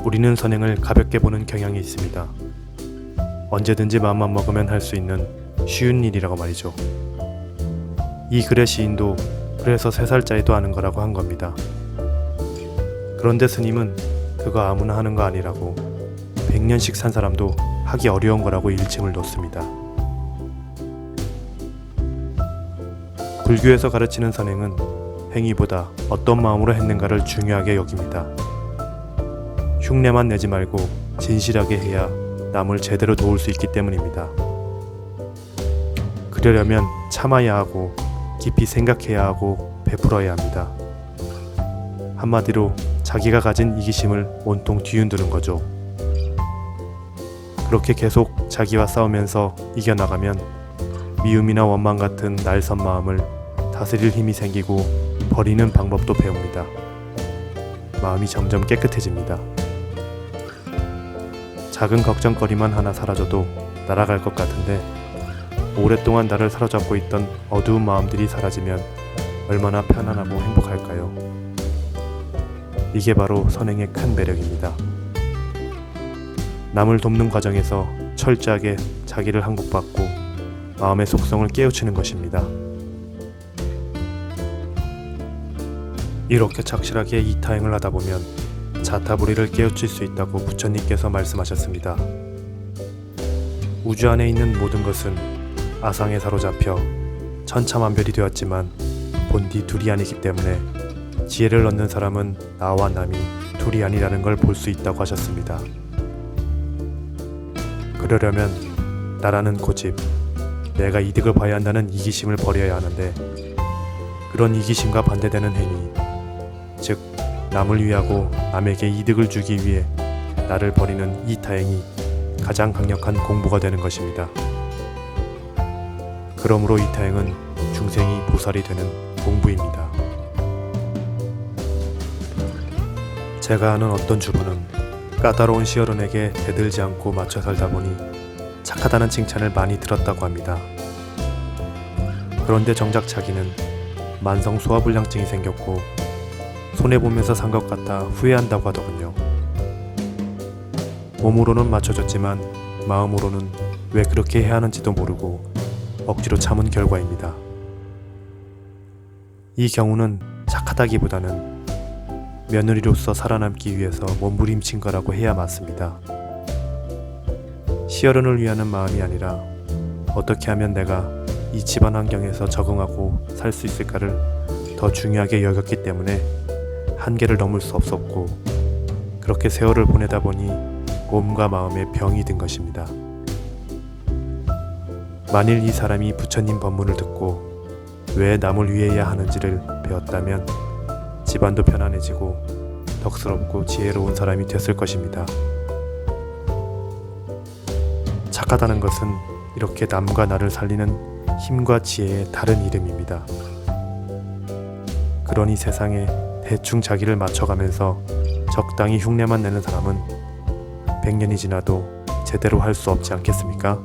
우리는 선행을 가볍게 보는 경향이 있습니다. 언제든지 마음만 먹으면 할 수 있는 쉬운 일이라고 말이죠. 이 글의 시인도 그래서 3살짜리도 아는 거라고 한 겁니다. 그런데 스님은 그거 아무나 하는 거 아니라고 100년씩 산 사람도 하기 어려운 거라고 일침을 놓습니다. 불교에서 가르치는 선행은 행위보다 어떤 마음으로 했는가를 중요하게 여깁니다. 흉내만 내지 말고 진실하게 해야 남을 제대로 도울 수 있기 때문입니다. 그러려면 참아야 하고 깊이 생각해야 하고 베풀어야 합니다. 한마디로 자기가 가진 이기심을 온통 뒤흔드는 거죠. 그렇게 계속 자기와 싸우면서 이겨나가면 미움이나 원망 같은 날선 마음을 다스릴 힘이 생기고 버리는 방법도 배웁니다. 마음이 점점 깨끗해집니다. 작은 걱정거리만 하나 사라져도 날아갈 것 같은데 오랫동안 나를 사로잡고 있던 어두운 마음들이 사라지면 얼마나 편안하고 행복할까요? 이게 바로 선행의 큰 매력입니다. 남을 돕는 과정에서 철저하게 자기를 항복받고 마음의 속성을 깨우치는 것입니다. 이렇게 착실하게 이타행을 하다 보면 자타불이를 깨우칠 수 있다고 부처님께서 말씀하셨습니다. 우주 안에 있는 모든 것은 아상에 사로잡혀 천차만별이 되었지만 본디 둘이 아니기 때문에 지혜를 얻는 사람은 나와 남이 둘이 아니라는 걸 볼 수 있다고 하셨습니다. 그러려면 나라는 고집, 내가 이득을 봐야 한다는 이기심을 버려야 하는데 그런 이기심과 반대되는 행위, 즉 남을 위하고 남에게 이득을 주기 위해 나를 버리는 이타행이 가장 강력한 공부가 되는 것입니다. 그러므로 이타행은 중생이 보살이 되는 공부입니다. 제가 아는 어떤 주부는 까다로운 시어른에게 대들지 않고 맞춰 살다 보니 착하다는 칭찬을 많이 들었다고 합니다. 그런데 정작 자기는 만성 소화불량증이 생겼고 손해보면서 산 것 같아 후회한다고 하더군요. 몸으로는 맞춰줬지만 마음으로는 왜 그렇게 해야 하는지도 모르고 억지로 참은 결과입니다. 이 경우는 착하다기보다는 며느리로서 살아남기 위해서 몸부림친 거라고 해야 맞습니다. 시어른을 위하는 마음이 아니라 어떻게 하면 내가 이 집안 환경에서 적응하고 살 수 있을까를 더 중요하게 여겼기 때문에 한계를 넘을 수 없었고 그렇게 세월을 보내다 보니 몸과 마음에 병이 든 것입니다. 만일 이 사람이 부처님 법문을 듣고 왜 남을 위해야 하는지를 배웠다면 집안도 편안해지고 덕스럽고 지혜로운 사람이 됐을 것입니다. 착하다는 것은 이렇게 남과 나를 살리는 힘과 지혜의 다른 이름입니다. 그러니 세상에 대충 자기를 맞춰가면서 적당히 흉내만 내는 사람은 100년이 지나도 제대로 할 수 없지 않겠습니까?